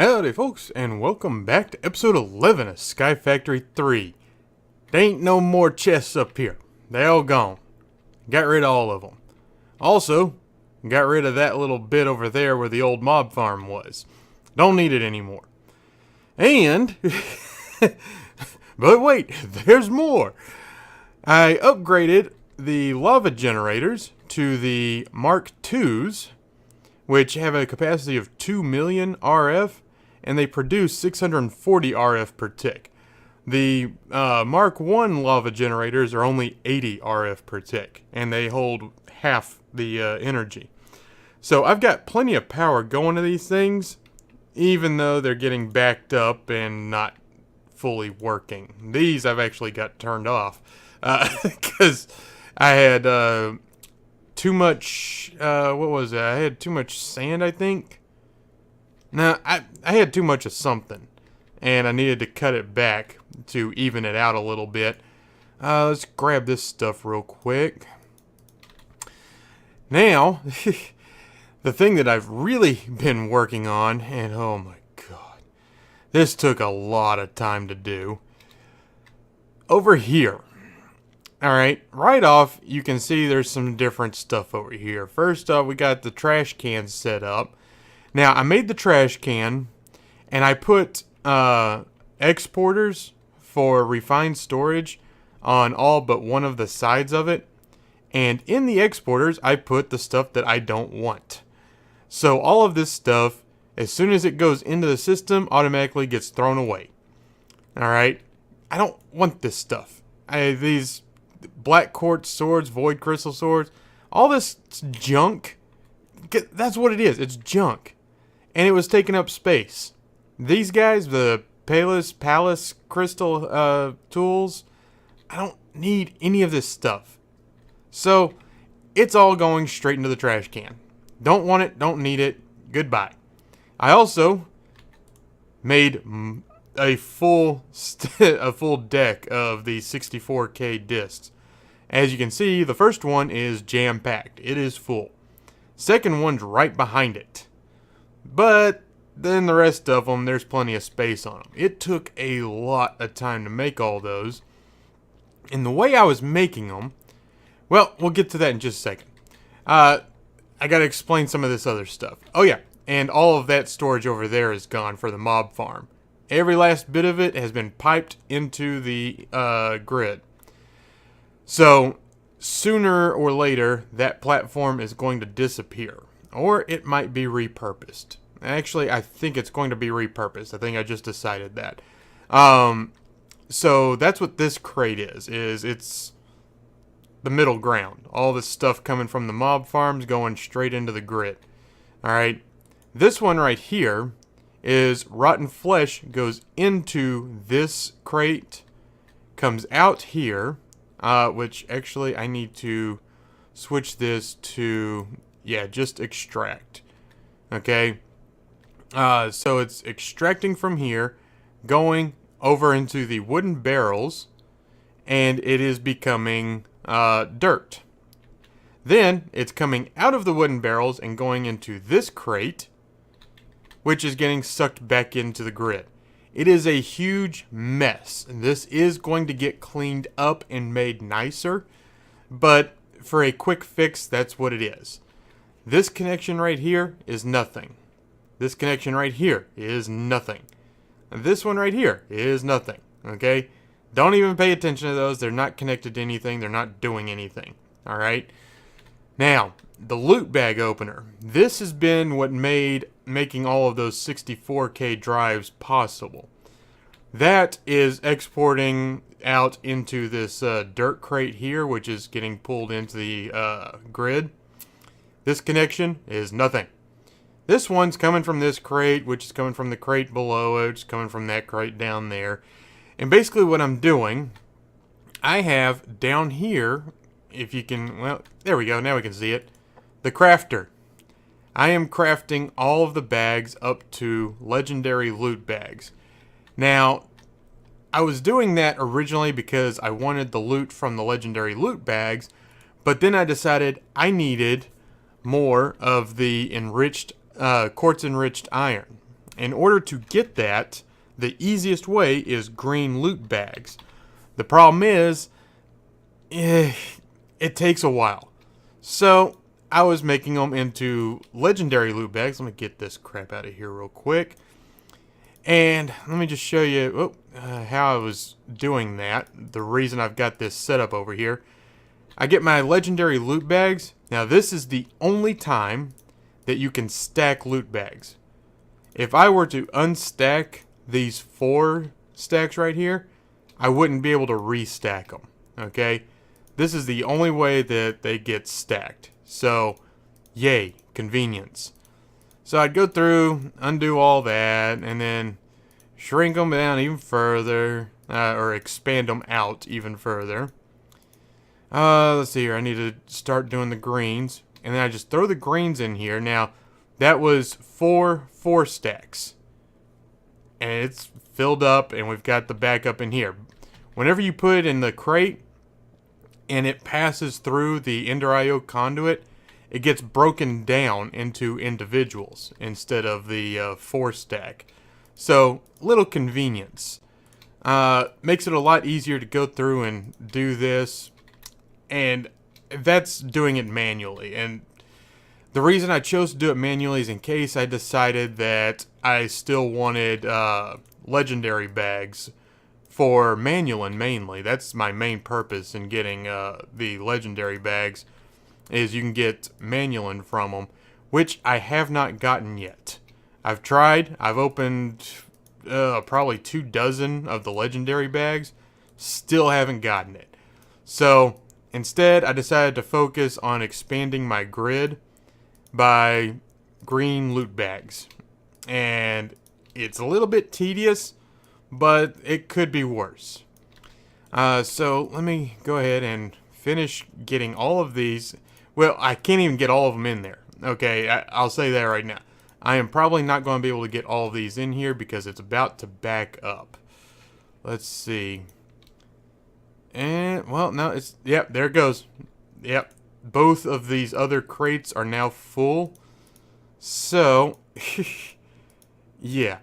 Howdy folks, and welcome back to episode 11 of Sky Factory 3. There ain't no more chests up here. They all gone. Got rid of all of them. Also, got rid of that little bit over there where the old mob farm was. Don't need it anymore. And, but wait, there's more. I upgraded the lava generators to the Mark IIs, which have a capacity of 2 million RF, and they produce 640 RF per tick. The Mark I lava generators are only 80 RF per tick, and they hold half the energy. So I've got plenty of power going to these things, even though they're getting backed up and not fully working. These I've actually got turned off, because I had too much, what was it? I had too much sand, I think. No, I had too much of something, and I needed to cut it back to even it out a little bit. Let's grab this stuff real quick. Now, the thing that I've really been working on, and oh my god, this took a lot of time to do. Over here. Alright, right off, you can see there's some different stuff over here. First off, we got the trash can set up. Now, I made the trash can, and I put exporters for refined storage on all but one of the sides of it. And in the exporters, I put the stuff that I don't want. So all of this stuff, as soon as it goes into the system, automatically gets thrown away. Alright? I don't want this stuff. These black quartz swords, void crystal swords, all this junk, that's what it is. It's junk. And it was taking up space. These guys, the Palace crystal tools, I don't need any of this stuff. So, it's all going straight into the trash can. Don't want it, don't need it, goodbye. I also made a full deck of the 64K discs. As you can see, the first one is jam-packed. It is full. Second one's right behind it. But then the rest of them, there's plenty of space on them. It took a lot of time to make all those. And the way I was making them, well, we'll get to that in just a second. I gotta explain some of this other stuff. Oh yeah, and all of that storage over there is gone for the mob farm. Every last bit of it has been piped into the grid. So, sooner or later, that platform is going to disappear. Or it might be repurposed. Actually, I think it's going to be repurposed. I think I just decided that. So, that's what this crate is it's the middle ground. All this stuff coming from the mob farms going straight into the grid. Alright, this one right here is rotten flesh goes into this crate, comes out here, which actually I need to switch this to, yeah, just extract. Okay, so it's extracting from here, going over into the wooden barrels, and it is becoming dirt. Then it's coming out of the wooden barrels and going into this crate, which is getting sucked back into the grid. It is a huge mess. This is going to get cleaned up and made nicer, but for a quick fix, that's what it is. This connection right here is nothing. This connection right here is nothing. This one right here is nothing, okay? Don't even pay attention to those. They're not connected to anything. They're not doing anything, all right? Now, the loot bag opener. This has been what made making all of those 64K drives possible. That is exporting out into this dirt crate here, which is getting pulled into the grid. This connection is nothing. This one's coming from this crate, which is coming from the crate below it, which is coming from that crate down there. And basically what I'm doing, I have down here, if you can, well, there we go, now we can see it, the crafter. I am crafting all of the bags up to legendary loot bags. Now, I was doing that originally because I wanted the loot from the legendary loot bags, but then I decided I needed more of the enriched, quartz enriched iron. in order to get that, the easiest way is green loot bags. The problem is, it takes a while. So I was making them into legendary loot bags. Let me get this crap out of here real quick. And let me just show you how I was doing that. The reason I've got this set up over here. I get my legendary loot bags. Now this is the only time that you can stack loot bags. If I were to unstack these 4 stacks right here, I wouldn't be able to restack them. Okay? This is the only way that they get stacked. So, yay, convenience. So I'd go through, undo all that, and then shrink them down even further, or expand them out even further. Let's see here. I need to start doing the greens, and then I just throw the greens in here. Now, that was 4 stacks, and it's filled up, and we've got the backup in here. Whenever you put it in the crate, and it passes through the Ender IO conduit, it gets broken down into individuals instead of the 4 stack. So, little convenience. Makes it a lot easier to go through and do this. And that's doing it manually. And the reason I chose to do it manually is in case I decided that I still wanted legendary bags for Manulin mainly. That's my main purpose in getting the legendary bags, is you can get Manulin from them, which I have not gotten yet. I've tried. I've opened probably 2 dozen of the legendary bags. Still haven't gotten it. So instead, I decided to focus on expanding my grid by green loot bags. And it's a little bit tedious, but it could be worse. So let me go ahead and finish getting all of these. Well, I can't even get all of them in there. Okay, I'll say that right now. I am probably not going to be able to get all of these in here because it's about to back up. Let's see. And, well, no, it's, yep, there it goes. Yep, both of these other crates are now full. So, yeah,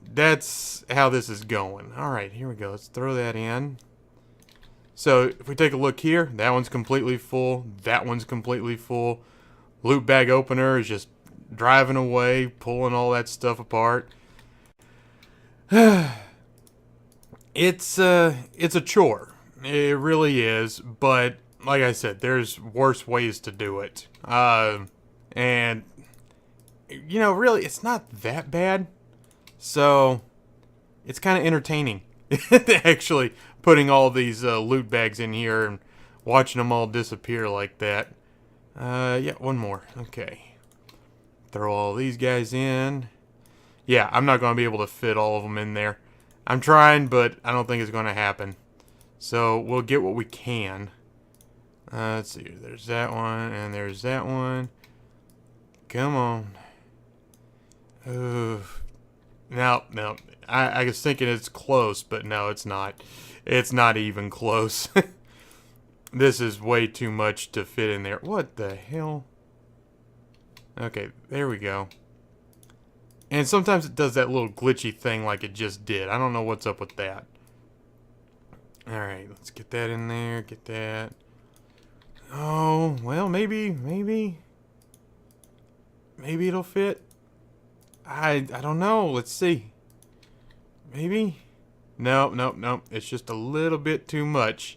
that's how this is going. Alright, here we go. Let's throw that in. So, if we take a look here, that one's completely full. That one's completely full. Loot bag opener is just driving away, pulling all that stuff apart. It's a chore. It really is, but like I said, there's worse ways to do it. And you know, really, it's not that bad. So it's kind of entertaining, actually, putting all these loot bags in here and watching them all disappear like that. Yeah, one more. Okay. Throw all these guys in. Yeah, I'm not going to be able to fit all of them in there. I'm trying, but I don't think it's going to happen. So we'll get what we can. Let's see. There's that one, and there's that one. Come on. No. I was thinking it's close, but no, it's not. It's not even close. This is way too much to fit in there. What the hell? Okay, there we go. And sometimes it does that little glitchy thing like it just did. I don't know what's up with that. Alright, let's get that in there. Get that. Oh, well, maybe it'll fit. I don't know. Let's see. Maybe? No. It's just a little bit too much.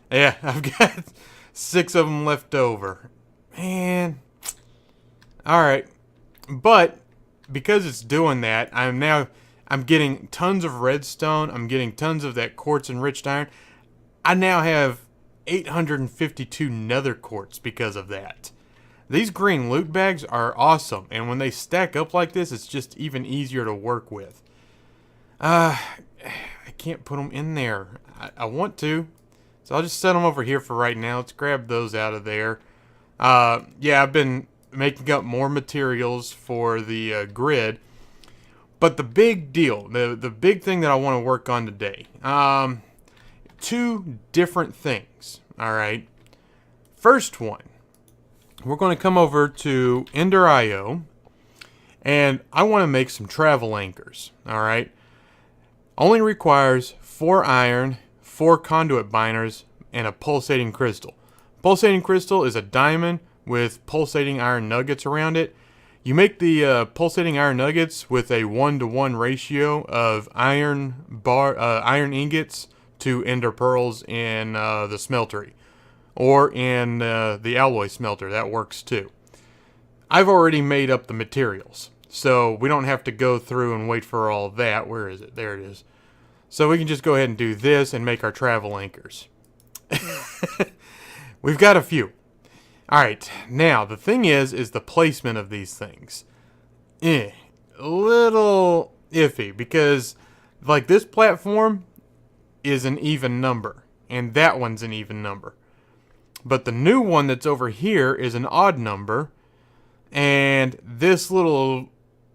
Yeah, I've got 6 of them left over. Man. Alright. But because it's doing that, I'm getting tons of redstone. I'm getting tons of that quartz enriched iron. I now have 852 nether quartz because of that. These green loot bags are awesome, and when they stack up like this, it's just even easier to work with. I can't put them in there. I want to, so I'll just set them over here for right now. Let's grab those out of there. Yeah, I've been making up more materials for the grid, but the big deal, the big thing that I want to work on today, 2 different things. All right, first one, we're going to come over to Ender IO, And I want to make some travel anchors. Alright. Only requires 4 iron, 4 conduit binders, and a pulsating crystal. Pulsating crystal is a diamond with pulsating iron nuggets around it. You make the pulsating iron nuggets with a 1-to-1 ratio of iron ingots to ender pearls in the smeltery. Or in the alloy smelter. That works too. I've already made up the materials, so we don't have to go through and wait for all that. Where is it? There it is. So we can just go ahead and do this and make our travel anchors. We've got a few. Alright, now the thing is the placement of these things. A little iffy, because like this platform is an even number, and that one's an even number. But the new one that's over here is an odd number, and this little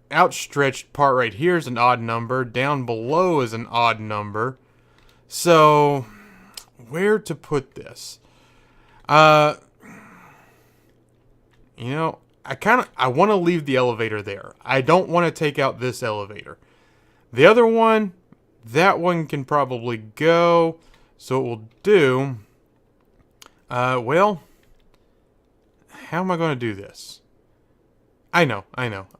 outstretched part right here is an odd number, down below is an odd number. So, where to put this? You know, I want to leave the elevator there. I don't want to take out this elevator. The other one, that one can probably go. So what we'll do, well, how am I going to do this? I know.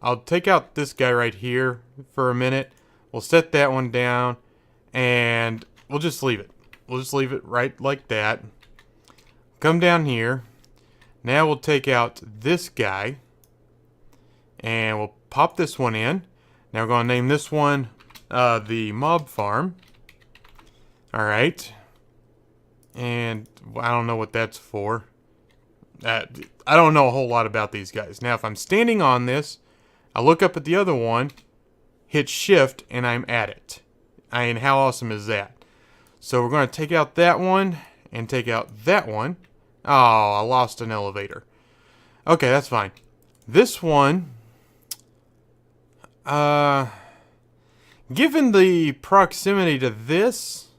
I'll take out this guy right here for a minute. We'll set that one down, and we'll just leave it. We'll just leave it right like that. Come down here. Now we'll take out this guy, and we'll pop this one in. Now we're going to name this one the mob farm. Alright. And I don't know what that's for. I don't know a whole lot about these guys. Now if I'm standing on this, I look up at the other one, hit shift, and I'm at it. And how awesome is that? So we're going to take out that one, and take out that one. Oh, I lost an elevator. Okay, that's fine. This one, given the proximity to this,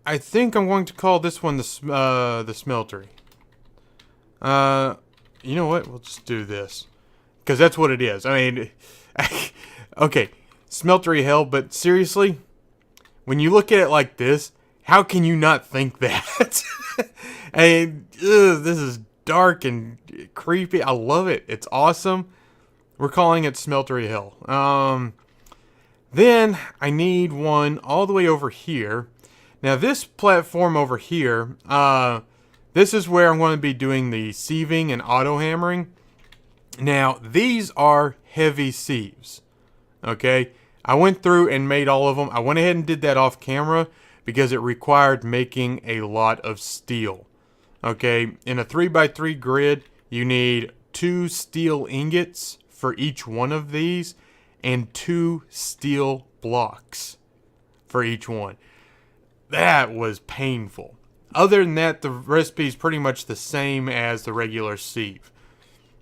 I think I'm going to call this one the smeltery. You know what? We'll just do this, because that's what it is. I mean, okay, smeltery hell, but seriously, when you look at it like this, how can you not think that? I mean, this is dark and creepy. I love it. It's awesome. We're calling it smeltery hell. Then I need one all the way over here. Now this platform over here, this is where I'm going to be doing the sieving and auto hammering. Now these are heavy sieves. Okay, I went through and made all of them. I went ahead and did that off camera because it required making a lot of steel. Okay, in a 3x3 grid, you need 2 steel ingots for each one of these, and 2 steel blocks for each one. That was painful. Other than that, the recipe is pretty much the same as the regular sieve.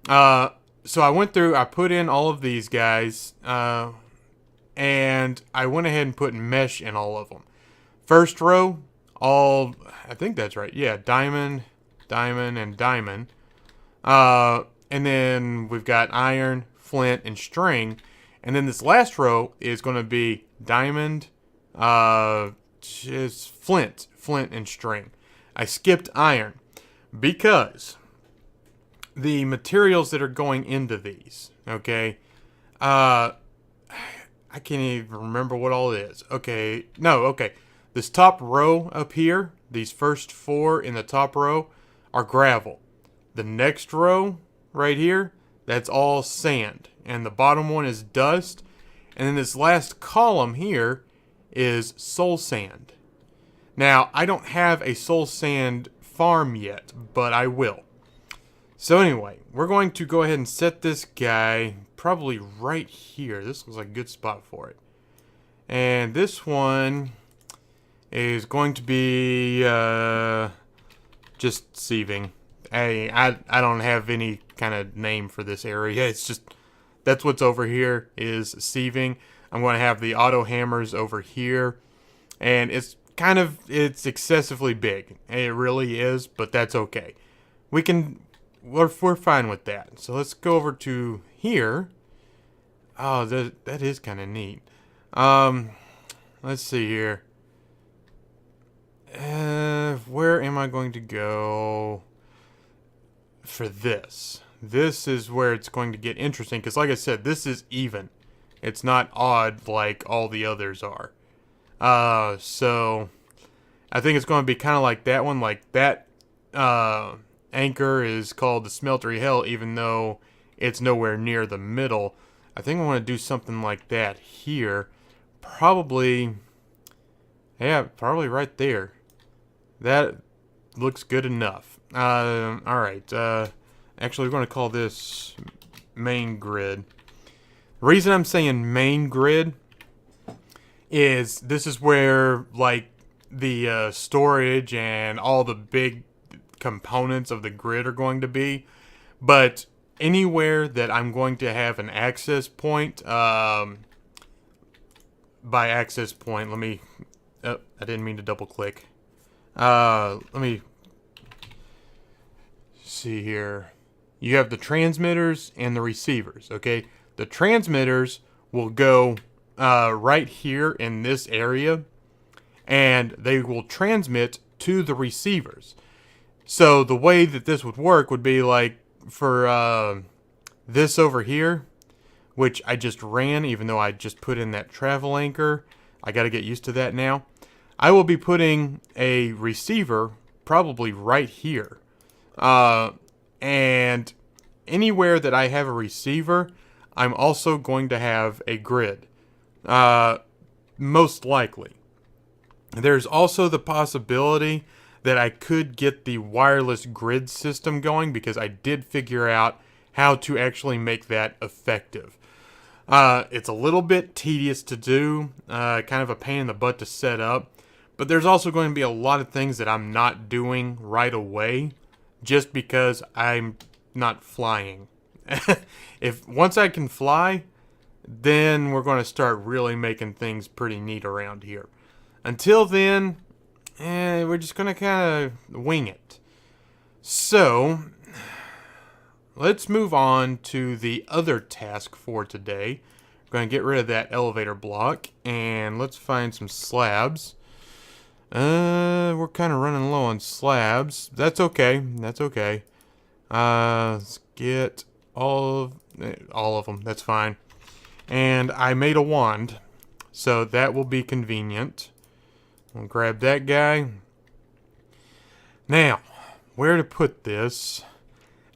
So I went through, I put in all of these guys, and I went ahead and put mesh in all of them. First row, all, I think that's right, yeah, diamond, diamond, and diamond. And then we've got iron, flint, and string. And then this last row is going to be diamond, just flint, and string. I skipped iron because the materials that are going into these, okay, I can't even remember what all it is. Okay, no, okay. This top row up here, these first 4 in the top row are gravel. The next row right here, that's all sand. And the bottom one is dust. And then this last column here is soul sand. Now, I don't have a soul sand farm yet, but I will. So anyway, we're going to go ahead and set this guy probably right here. This looks like a good spot for it. And this one is going to be just sieving. I don't have any kind of name for this area. It's just, that's what's over here is sieving. I'm going to have the auto hammers over here. And it's excessively big. It really is, but that's okay. We're fine with that. So let's go over to here. Oh, that is kind of neat. Um, let's see here. Where am I going to go for this? This is where it's going to get interesting because, like I said, this is even. It's not odd like all the others are. So I think it's going to be kind of like that one. Like that anchor is called the Smeltery Hell, even though it's nowhere near the middle. I think I want to do something like that here. Probably, yeah, probably right there. That looks good enough. All right. Actually, we're going to call this main grid. The reason I'm saying main grid is this is where like the storage and all the big components of the grid are going to be. But anywhere that I'm going to have an access point, by access point, let me. Oh, I didn't mean to double click. Let me see here. You have the transmitters and the receivers, okay? The transmitters will go right here in this area, and they will transmit to the receivers. So the way that this would work would be like for this over here, which I just ran, even though I just put in that travel anchor. I got to get used to that now. I will be putting a receiver probably right here. And anywhere that I have a receiver, I'm also going to have a grid. Most likely. There's also the possibility that I could get the wireless grid system going because I did figure out how to actually make that effective. It's a little bit tedious to do, kind of a pain in the butt to set up, but there's also going to be a lot of things that I'm not doing right away just because I'm not flying. If once I can fly, then we're going to start really making things pretty neat around here. Until then, we're just going to kind of wing it. So, let's move on to the other task for today. We're going to get rid of that elevator block, and let's find some slabs. We're kind of running low on slabs. That's okay. That's okay. Let's get all of them. That's fine. And I made a wand, so that will be convenient. We'll grab that guy. Now, where to put this?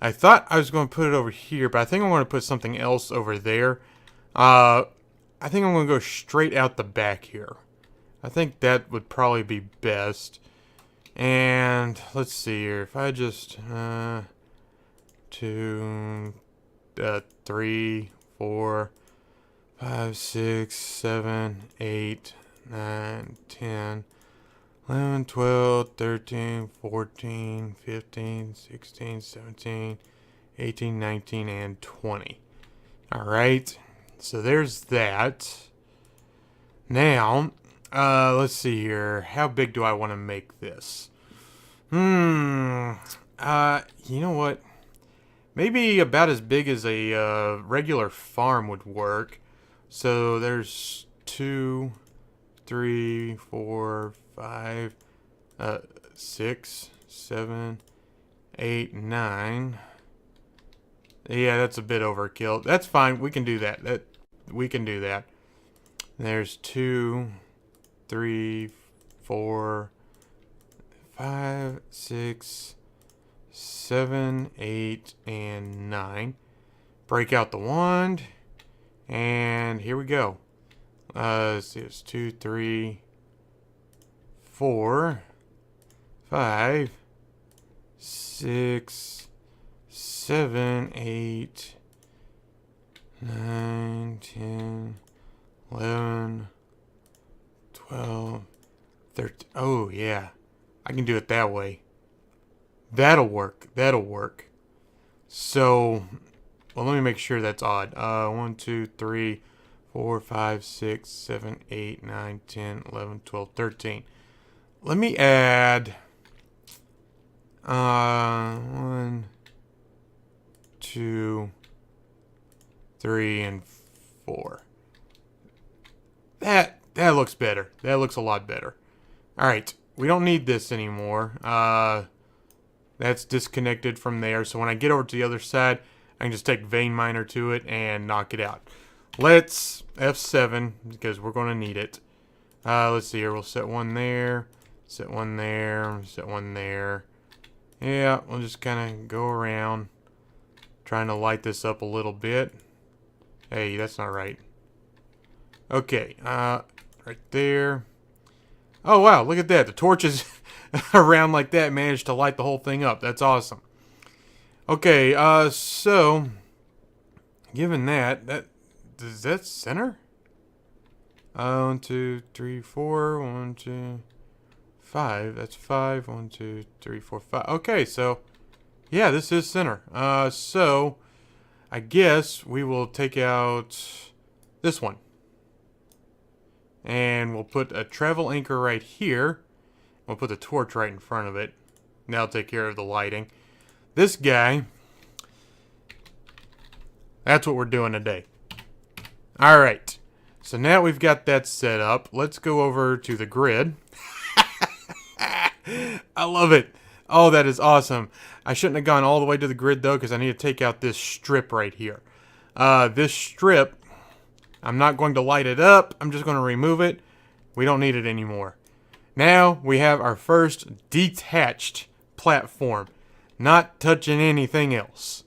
I thought I was going to put it over here, but I think I'm going to put something else over there. I think I'm going to go straight out the back here. I think that would probably be best. And let's see here. If I just 2, 3, 4, 5, 6, 7, 8, 9, 10, 11, 12, 13, 14, 15, 16, 17, 18, 19, and 20. Alright, so there's that. Now, let's see here. How big do I want to make this? You know what? Maybe about as big as a regular farm would work. So there's 2, 3, 4, 5, 6, 7, 8, 9. Yeah, that's a bit overkill. That's fine. We can do that. We can do that. There's 2, 3, 4, 5, 6, 7, 8, and 9. Break out the wand. And here we go. Let's see, it's 2, 3, 4, 5, 6, 7, 8, 9, 10, 11, 12, 13. Oh, yeah. I can do it that way. That'll work. That'll work. So, well, let me make sure that's odd. 1, 2, 3, 4, 5, 6, 7, 8, 9, 10, 11, 12, 13. Let me add 1, 2, 3, and 4. That looks better. That looks a lot better. Alright, we don't need this anymore. That's disconnected from there. So when I get over to the other side, I can just take vein miner to it and knock it out. Let's F7 because we're going to need it. Let's see here. We'll set one there. Set one there. Set one there. Yeah, we'll just kind of go around. Trying to light this up a little bit. Hey, that's not right. Okay, right there. Oh, wow, look at that. The torches around like that managed to light the whole thing up. That's awesome. Okay, so, given that, does that center? 1, 2, 3, 4, 1, 2, 5. That's 5. 1, 2, 3, 4, 5. Okay, so, yeah, this is center. So, I guess we will take out this one. And we'll put a travel anchor right here. We'll put the torch right in front of it. That'll take care of the lighting. This guy, that's what we're doing today. Alright. So now we've got that set up. Let's go over to the grid. I love it. Oh, that is awesome. I shouldn't have gone all the way to the grid, though, because I need to take out this strip right here. This strip, I'm not going to light it up. I'm just going to remove it. We don't need it anymore. Now we have our first detached platform. Not touching anything else.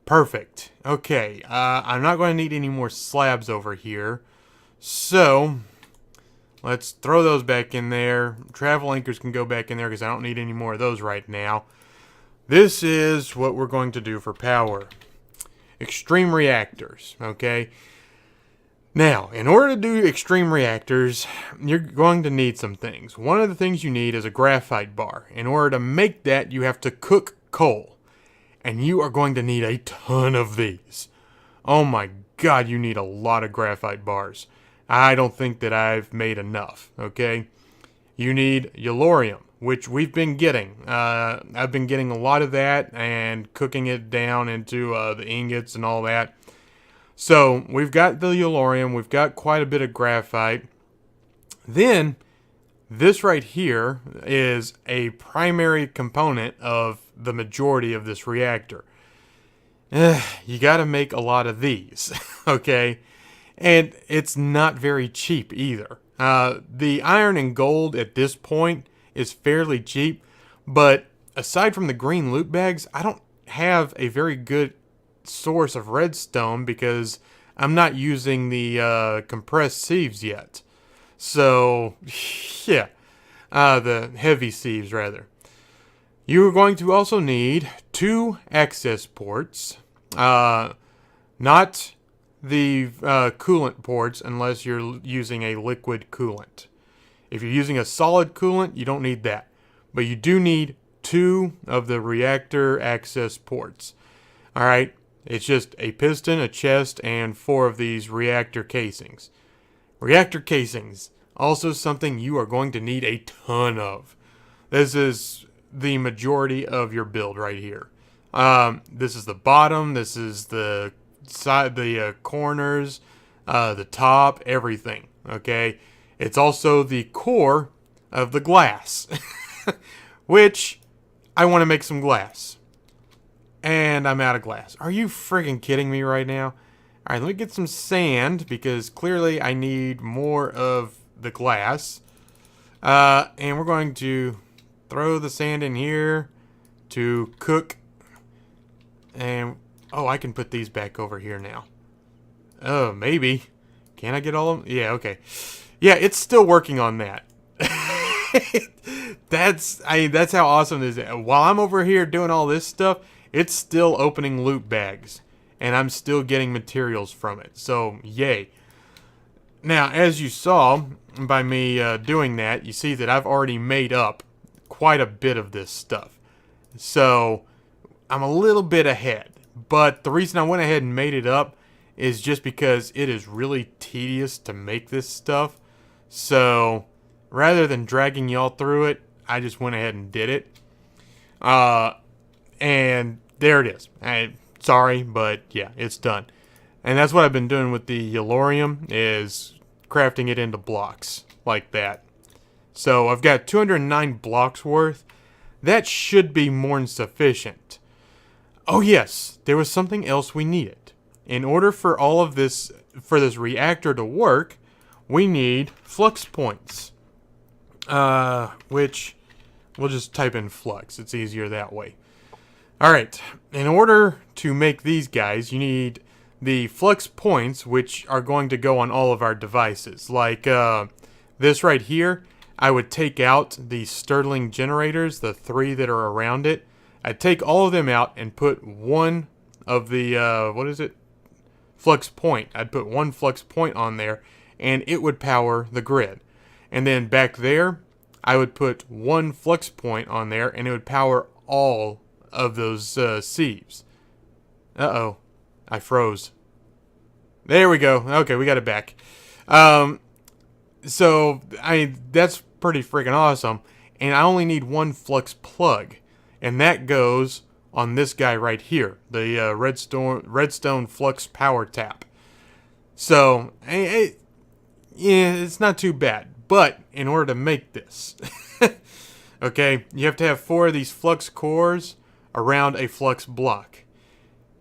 Perfect. Okay, I'm not going to need any more slabs over here. So, let's throw those back in there. Travel anchors can go back in there because I don't need any more of those right now. This is what we're going to do for power. Extreme reactors, okay? Now, in order to do extreme reactors, you're going to need some things. One of the things you need is a graphite bar. In order to make that, you have to cook coal. And you are going to need a ton of these. Oh my god, you need a lot of graphite bars. I don't think that I've made enough, okay? You need yellorium, which we've been getting. I've been getting a lot of that and cooking it down into the ingots and all that. So, we've got the yellorium, we've got quite a bit of graphite. Then, this right here is a primary component of the majority of this reactor. You gotta make a lot of these, okay? And it's not very cheap either. The iron and gold at this point is fairly cheap, but aside from the green loot bags, I don't have a very good source of redstone because I'm not using the compressed sieves yet. So, yeah, the heavy sieves rather. You're going to also need 2 access ports, not the coolant ports unless you're using a liquid coolant. If you're using a solid coolant, you don't need that. But you do need 2 of the reactor access ports. Alright, it's just a piston, a chest, and 4 of these reactor casings. Reactor casings, also something you are going to need a ton of. This is the majority of your build right here. This is the bottom, this is the side, the corners, the top, everything, okay? It's also the core of the glass, which I want to make some glass. And I'm out of glass. Are you friggin' kidding me right now? Alright, let me get some sand, because clearly I need more of the glass. And we're going to throw the sand in here to cook. And, oh, I can put these back over here now. Oh, maybe. Can I get all of them? Yeah, okay. Yeah, it's still working on that. That's how awesome this is. While I'm over here doing all this stuff, it's still opening loot bags. And I'm still getting materials from it. So, yay. Now, as you saw by me doing that, you see that I've already made up quite a bit of this stuff. So, I'm a little bit ahead. But the reason I went ahead and made it up is just because it is really tedious to make this stuff. So, rather than dragging y'all through it, I just went ahead and did it. And there it is. Sorry, but yeah, it's done. And that's what I've been doing with the Yellorium, is crafting it into blocks like that. So I've got 209 blocks worth. That should be more than sufficient. Oh yes, there was something else we needed. In order for all of this, for this reactor to work, we need flux points. Which we'll just type in flux. It's easier that way. Alright, in order to make these guys, you need the flux points, which are going to go on all of our devices. Like this right here, I would take out the Stirling generators, the 3 that are around it. I'd take all of them out and put one of the, what is it? Flux point. I'd put one flux point on there, and it would power the grid. And then back there, I would put one flux point on there, and it would power all of those sieves. Uh-oh. I froze. There we go. Okay, we got it back. So, that's pretty freaking awesome. And I only need one flux plug. And that goes on this guy right here. The redstone flux power tap. So, yeah, it's not too bad. But, in order to make this, okay, you have to have 4 of these flux cores around a flux block.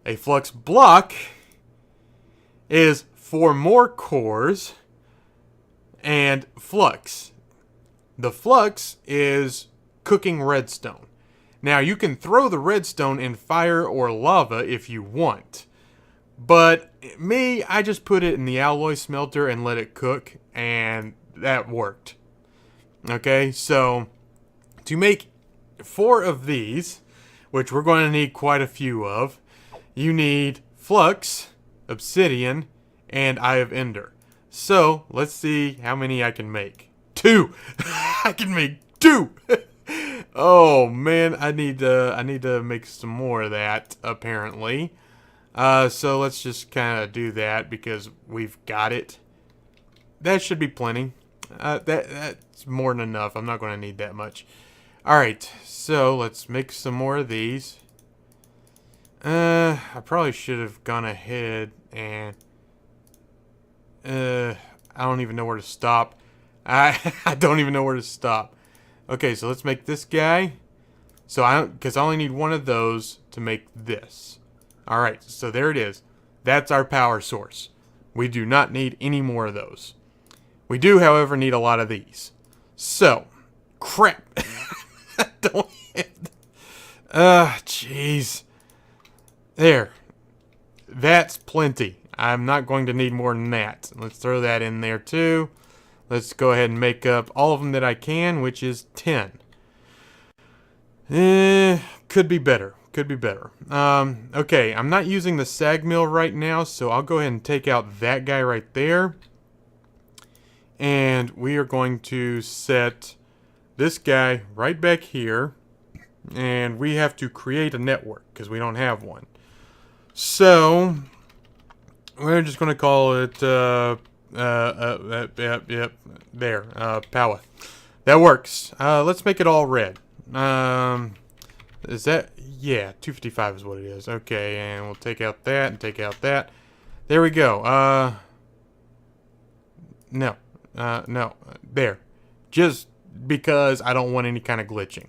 A flux block is 4 more cores and flux. The flux is cooking redstone. Now, you can throw the redstone in fire or lava if you want. But me, I just put it in the alloy smelter and let it cook, and that worked. Okay, so to make 4 of these, which we're going to need quite a few of, you need flux, obsidian, and Eye of Ender. So, let's see how many I can make. 2! I can make 2! Oh, man, I need to make some more of that, apparently. So let's just kind of do that, because we've got it. That should be plenty. That's more than enough. I'm not going to need that much. Alright, so let's make some more of these. I probably should have gone ahead and... I don't even know where to stop. I don't even know where to stop. Okay, so let's make this guy. So because I only need one of those to make this. Alright, so there it is. That's our power source. We do not need any more of those. We do, however, need a lot of these. So, crap. Don't hit. Jeez. There. That's plenty. I'm not going to need more than that. Let's throw that in there too. Let's go ahead and make up all of them that I can, which is 10. Could be better. Could be better. Okay, I'm not using the sag mill right now, so I'll go ahead and take out that guy right there. And we are going to set this guy right back here. And we have to create a network, because we don't have one. So, we're just going to call it, yep, there, power. That works. Let's make it all red. Is that, yeah, 255 is what it is. Okay, and we'll take out that and take out that. There we go. No, there. Just because I don't want any kind of glitching.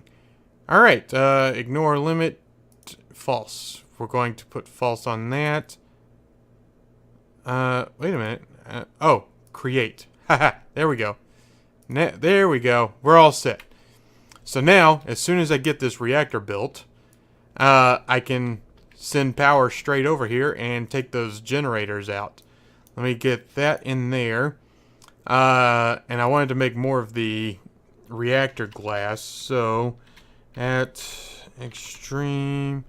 Alright, ignore limit, false. We're going to put false on that. Wait a minute. Oh, create. Haha, there we go. There we go. We're all set. So now, as soon as I get this reactor built, I can send power straight over here and take those generators out. Let me get that in there. And I wanted to make more of the reactor glass, so at extreme,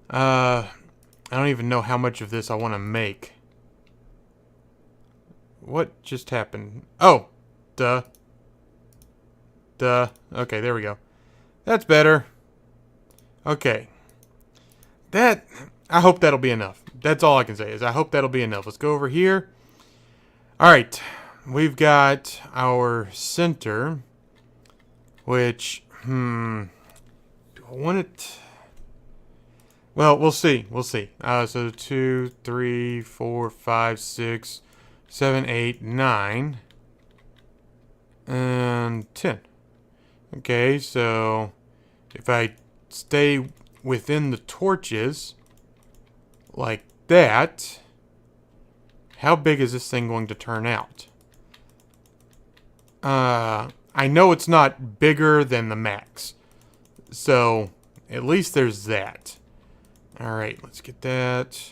I don't even know how much of this I want to make. What just happened? Oh, duh. Okay, there we go. That's better. Okay. I hope that'll be enough. That's all I can say, is I hope that'll be enough. Let's go over here. Alright. We've got our center, which, do I want it? Well, we'll see. We'll see. So 2, 3, 4, 5, 6, 7, 8, 9, and 10. Okay, so if I stay within the torches like that, how big is this thing going to turn out? I know it's not bigger than the max. So at least there's that. Alright, let's get that.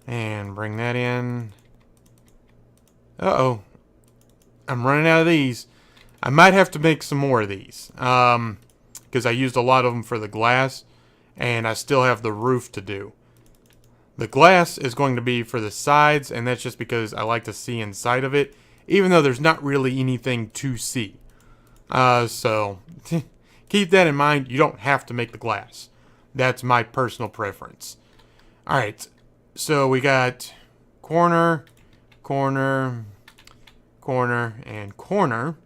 And bring that in. Uh-oh. I'm running out of these. I might have to make some more of these. Because I used a lot of them for the glass. And I still have the roof to do. The glass is going to be for the sides. And that's just because I like to see inside of it. Even though there's not really anything to see. So keep that in mind. You don't have to make the glass. That's my personal preference. Alright. So we got corner, corner, corner, and corner.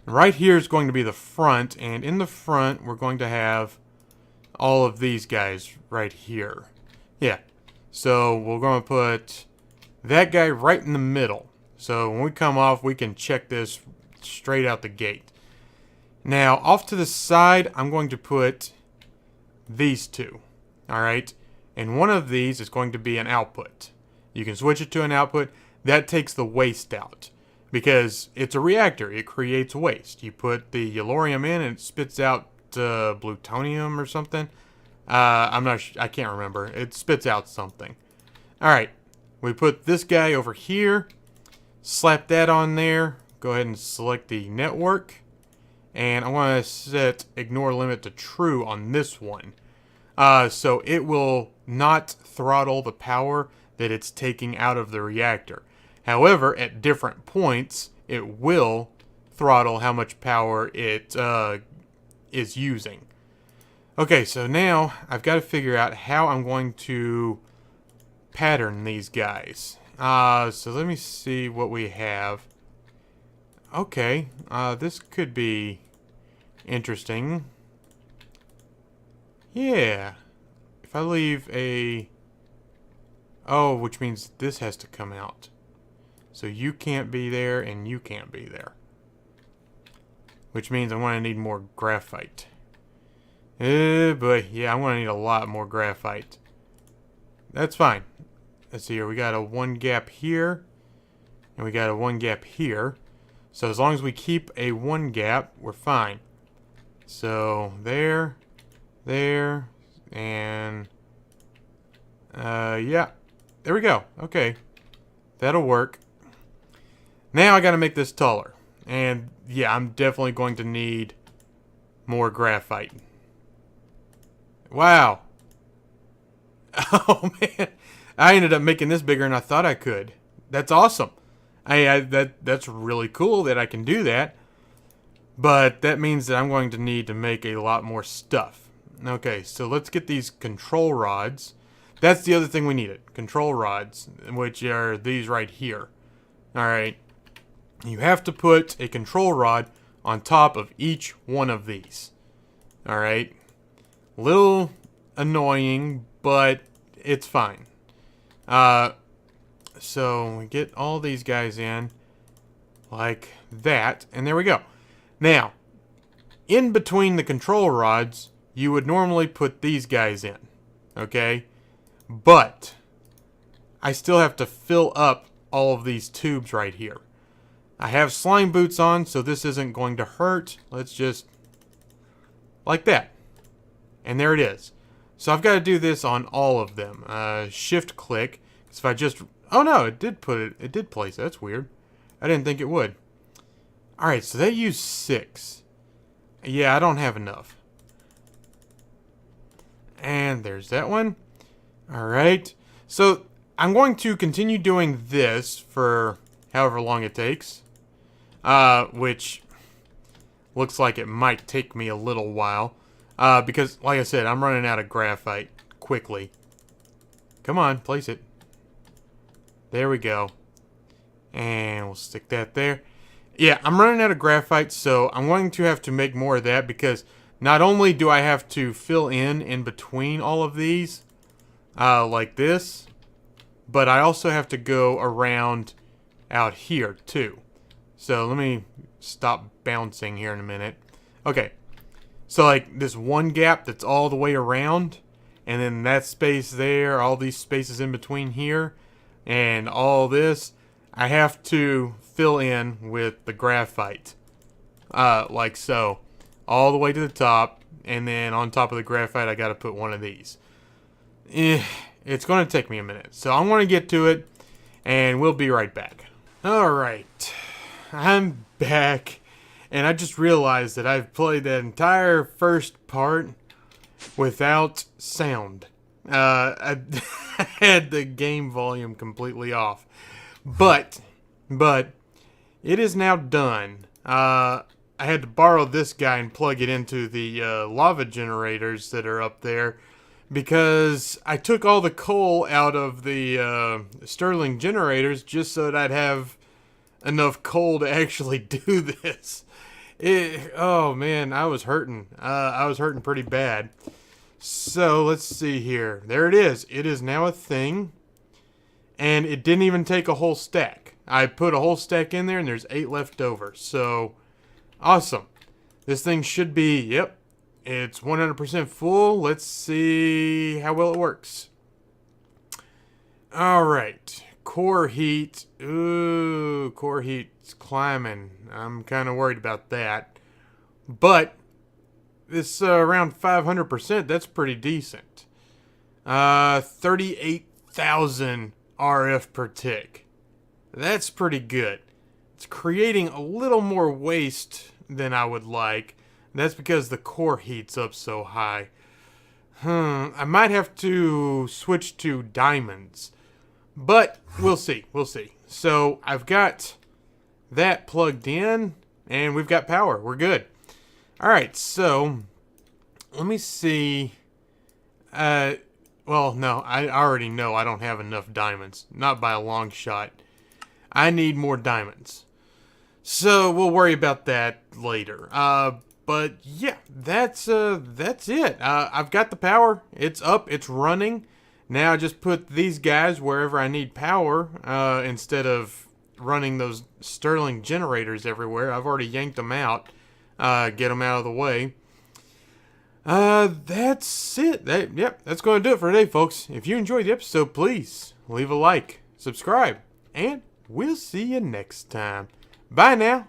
Right here is going to be the front, and in the front we're going to have all of these guys right here. Yeah, so we're going to put that guy right in the middle. So when we come off, we can check this straight out the gate. Now, off to the side, I'm going to put these two. Alright, and one of these is going to be an output. You can switch it to an output. That takes the waste out. Because it's a reactor. It creates waste. You put the yellorium in and it spits out plutonium or something. I'm not I can't remember. It spits out something. Alright. We put this guy over here. Slap that on there. Go ahead and select the network. And I want to set ignore limit to true on this one. So it will not throttle the power that it's taking out of the reactor. However, at different points, it will throttle how much power it is using. Okay, so now I've got to figure out how I'm going to pattern these guys. So let me see what we have. Okay, this could be interesting. Yeah. If I leave a... Oh, which means this has to come out. So you can't be there and you can't be there. Which means I'm going to need more graphite. But yeah, I'm going to need a lot more graphite. That's fine. Let's see here. We got a one gap here. And we got a one gap here. So as long as we keep a one gap, we're fine. So there, and yeah, there we go. Okay, that'll work. Now I gotta make this taller, and yeah, I'm definitely going to need more graphite. Wow. Oh man, I ended up making this bigger than I thought I could. That's awesome. That's really cool that I can do that. But that means that I'm going to need to make a lot more stuff. Okay, so let's get these control rods. That's the other thing we needed. Control rods, which are these right here. Alright. You have to put a control rod on top of each one of these. Alright. Little annoying, but it's fine. So we get all these guys in like that, and there we go. Now, in between the control rods, you would normally put these guys in, okay? But I still have to fill up all of these tubes right here. I have slime boots on, so this isn't going to hurt. Let's just, like that. And there it is. So I've got to do this on all of them. Shift click. So if I just, oh no, it did place it. That's weird. I didn't think it would. Alright, so they use 6. Yeah, I don't have enough. And there's that one. Alright. So, I'm going to continue doing this for however long it takes. Which looks like it might take me a little while. Because, like I said, I'm running out of graphite quickly. Come on, place it. There we go. And we'll stick that there. Yeah, I'm running out of graphite, so I'm going to have to make more of that because not only do I have to fill in between all of these, like this, but I also have to go around out here too. So let me stop bouncing here in a minute. Okay, so like this one gap that's all the way around, and then that space there, all these spaces in between here, and all this, I have to fill in with the graphite, like so, all the way to the top, and then on top of the graphite I gotta put one of these. It's gonna take me a minute, so I'm gonna get to it, and we'll be right back. Alright, I'm back, and I just realized that I've played that entire first part without sound. I had the game volume completely off. But it is now done. I had to borrow this guy and plug it into the lava generators that are up there, because I took all the coal out of the Stirling generators just so that I'd have enough coal to actually do this. Oh man, I was hurting. I was hurting pretty bad. So let's see here. There it is. It is now a thing. And it didn't even take a whole stack. I put a whole stack in there and there's 8 left over. So, awesome. This thing should be, yep, it's 100% full. Let's see how well it works. Alright. Core heat. Ooh, core heat's climbing. I'm kind of worried about that. But this around 500%, that's pretty decent. 38,000 RF per tick. That's pretty good. It's creating a little more waste than I would like. That's because the core heat's up so high. I might have to switch to diamonds. But we'll see. We'll see. So I've got that plugged in, and we've got power. We're good. Alright, so let me see. Well, no, I already know I don't have enough diamonds. Not by a long shot. I need more diamonds. So we'll worry about that later. But yeah, that's it. I've got the power. It's up. It's running. Now I just put these guys wherever I need power, instead of running those Stirling generators everywhere. I've already yanked them out. Get them out of the way. That's it. Yep, that's going to do it for today, folks. If you enjoyed the episode, please leave a like, subscribe, and we'll see you next time. Bye now.